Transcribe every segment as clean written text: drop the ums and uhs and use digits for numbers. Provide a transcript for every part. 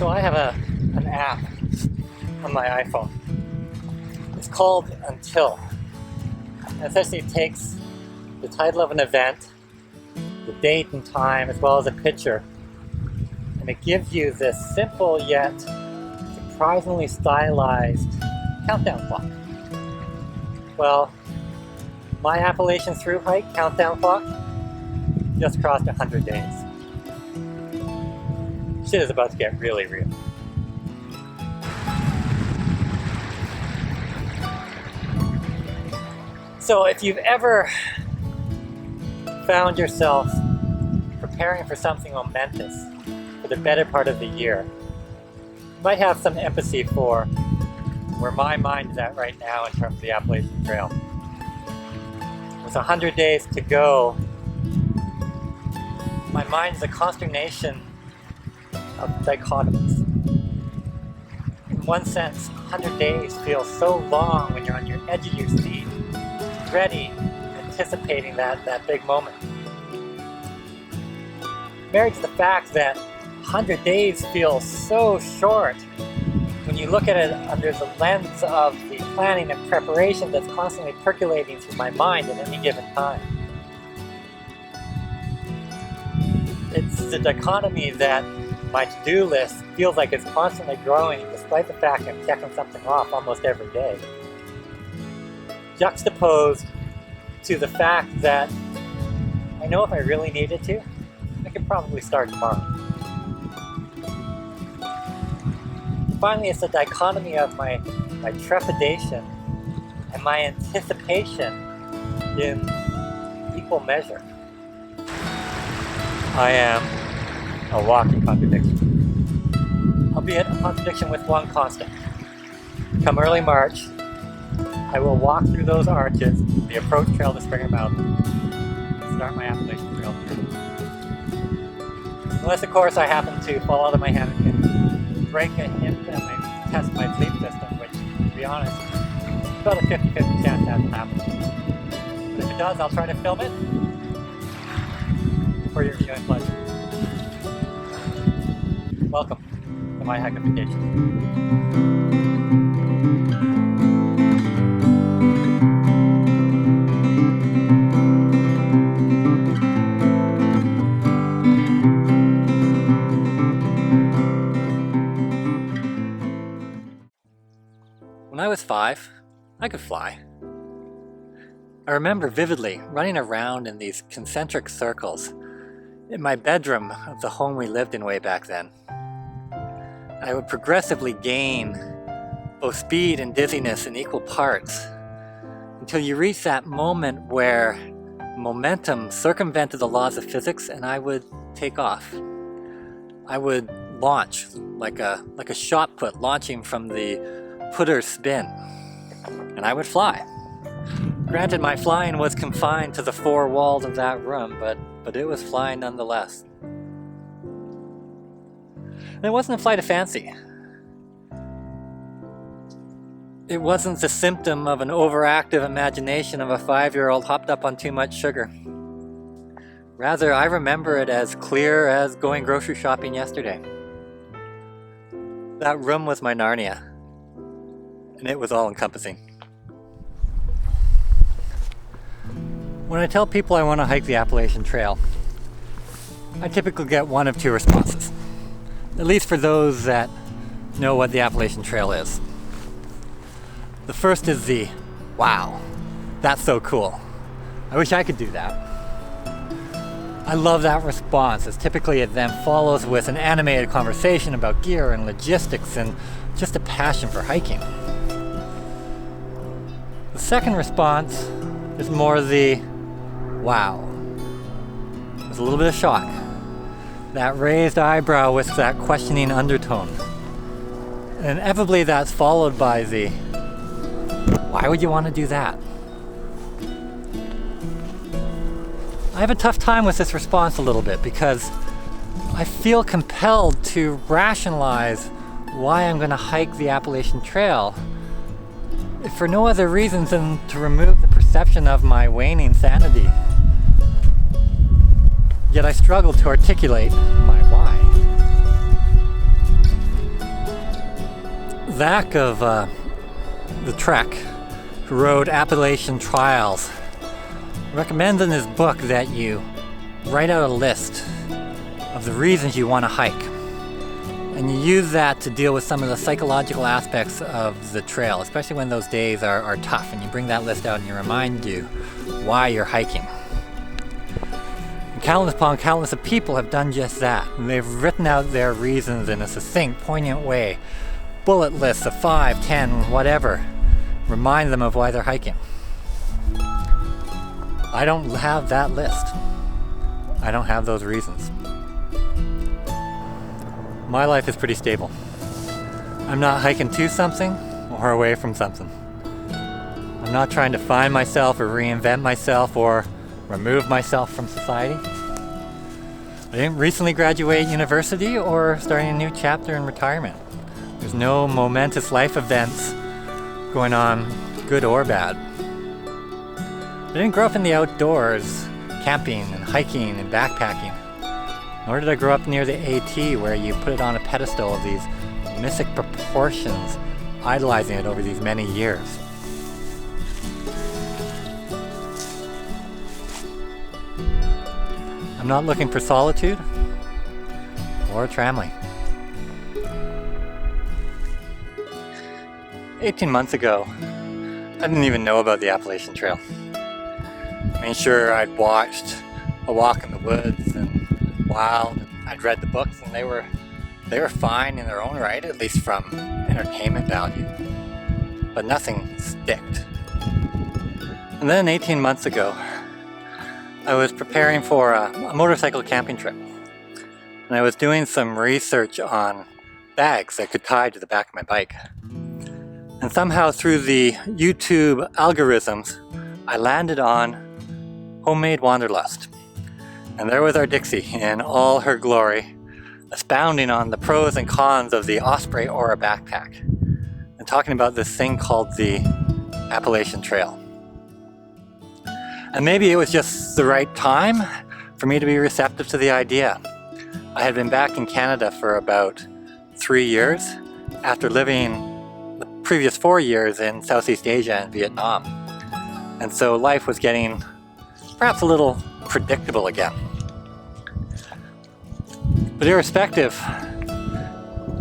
So I have an app on my iPhone. It's called Until. It essentially takes the title of an event, the date and time, as well as a picture, and it gives you this simple yet surprisingly stylized countdown clock. Well, my Appalachian Thru hike countdown clock just crossed 100 days. Shit is about to get really real. So if you've ever found yourself preparing for something momentous for the better part of the year, you might have some empathy for where my mind is at right now in terms of the Appalachian Trail. With 100 days to go, my mind is a consternation of dichotomies. In one sense, 100 days feels so long when you're on your edge of your seat, ready, anticipating that big moment. Married to the fact that 100 days feels so short when you look at it under the lens of the planning and preparation that's constantly percolating through my mind at any given time. It's the dichotomy that my to-do list feels like it's constantly growing despite the fact I'm checking something off almost every day. Juxtaposed to the fact that I know if I really needed to, I could probably start tomorrow. Finally, it's the dichotomy of my trepidation and my anticipation in equal measure. I am a walking contradiction. Albeit a contradiction with one constant. Come early March, I will walk through those arches, the approach trail to Springer Mountain, and start my Appalachian Trail through. Unless, of course, I happen to fall out of my hammock and break a hip and test my sleep system, which, to be honest, is about a 50-50 chance that will happen. But if it does, I'll try to film it for your viewing pleasure. Welcome to my hackification. When I was 5, I could fly. I remember vividly running around in these concentric circles in my bedroom of the home we lived in way back then. I would progressively gain both speed and dizziness in equal parts until you reach that moment where momentum circumvented the laws of physics and I would take off. I would launch like a shot put launching from the putter's spin, and I would fly. Granted, my flying was confined to the four walls of that room, but it was flying nonetheless. And it wasn't a flight of fancy. It wasn't the symptom of an overactive imagination of a 5-year-old hopped up on too much sugar. Rather, I remember it as clear as going grocery shopping yesterday. That room was my Narnia, and it was all-encompassing. When I tell people I want to hike the Appalachian Trail, I typically get one of two responses, at least for those that know what the Appalachian Trail is. The first is the, wow, that's so cool. I wish I could do that. I love that response, as typically it then follows with an animated conversation about gear and logistics and just a passion for hiking. The second response is more the, wow, with a little bit of shock. That raised eyebrow with that questioning undertone. And inevitably that's followed by the, why would you want to do that? I have a tough time with this response a little bit because I feel compelled to rationalize why I'm going to hike the Appalachian Trail if for no other reasons than to remove the perception of my waning sanity. Yet I struggle to articulate my why. Zach of the Trek, who wrote Appalachian Trails, recommends in his book that you write out a list of the reasons you want to hike. And you use that to deal with some of the psychological aspects of the trail, especially when those days are tough, and you bring that list out and you remind you why you're hiking. And countless upon countless of people have done just that. And they've written out their reasons in a succinct, poignant way. Bullet lists of 5, 10, whatever. Remind them of why they're hiking. I don't have that list. I don't have those reasons. My life is pretty stable. I'm not hiking to something or away from something. I'm not trying to find myself or reinvent myself or remove myself from society. I didn't recently graduate university or starting a new chapter in retirement. There's no momentous life events going on, good or bad. I didn't grow up in the outdoors, camping and hiking and backpacking. Nor did I grow up near the AT, where you put it on a pedestal of these mythic proportions, idolizing it over these many years. I'm not looking for solitude or tramline. 18 months ago, I didn't even know about the Appalachian Trail. I mean, sure, I'd watched A Walk in the Woods and Wild, and I'd read the books, and they were fine in their own right, at least from entertainment value, but nothing sticked. And then 18 months ago, I was preparing for a motorcycle camping trip, and I was doing some research on bags I could tie to the back of my bike. And somehow through the YouTube algorithms, I landed on Homemade Wanderlust. And there was our Dixie in all her glory, expounding on the pros and cons of the Osprey Aura backpack, and talking about this thing called the Appalachian Trail. And maybe it was just the right time for me to be receptive to the idea. I had been back in Canada for about 3 years, after living the previous 4 years in Southeast Asia and Vietnam. And so life was getting perhaps a little predictable again. But irrespective,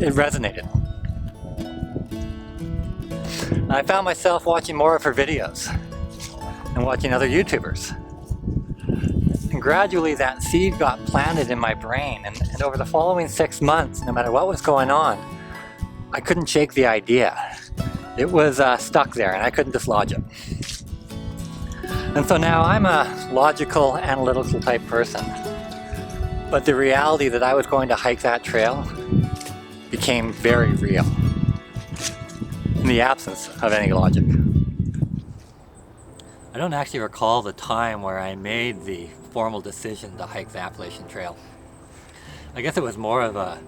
it resonated. And I found myself watching more of her videos and watching other YouTubers. And gradually that seed got planted in my brain, and over the following 6 months, no matter what was going on, I couldn't shake the idea. It was stuck there and I couldn't dislodge it. And so now I'm a logical, analytical type person. But the reality that I was going to hike that trail became very real, in the absence of any logic. I don't actually recall the time where I made the formal decision to hike the Appalachian Trail. I guess it was more of a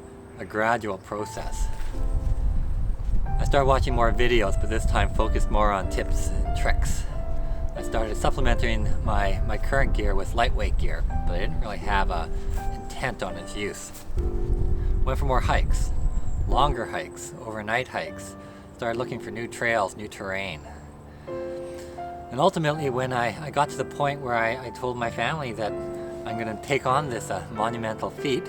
gradual process. I started watching more videos, but this time focused more on tips and tricks. I started supplementing my current gear with lightweight gear, but I didn't really have an intent on its use. Went for more hikes, longer hikes, overnight hikes, started looking for new trails, new terrain. And ultimately, when I got to the point where I told my family that I'm going to take on this monumental feat,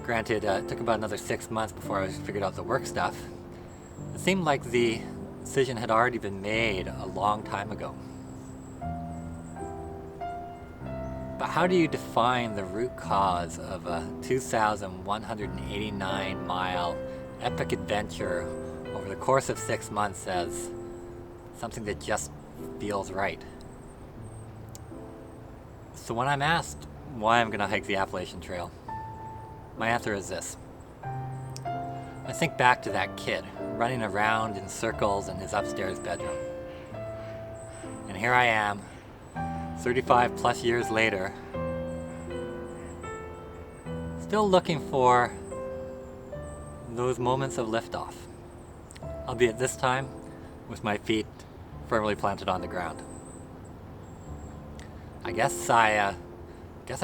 granted it took about another 6 months before I figured out the work stuff, it seemed like the decision had already been made a long time ago. But how do you define the root cause of a 2,189 mile epic adventure over the course of 6 months as something that just feels right? So when I'm asked why I'm going to hike the Appalachian Trail, my answer is this. I think back to that kid running around in circles in his upstairs bedroom. And here I am, 35 plus years later, still looking for those moments of liftoff, albeit this time with my feet firmly planted on the ground. I guess I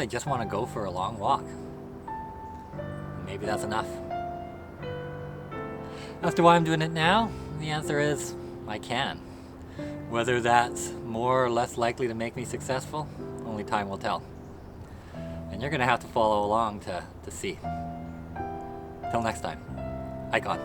just want to go for a long walk. Maybe that's enough. As to why I'm doing it now, the answer is I can. Whether that's more or less likely to make me successful, only time will tell. And you're gonna have to follow along to see. Till next time, hike on.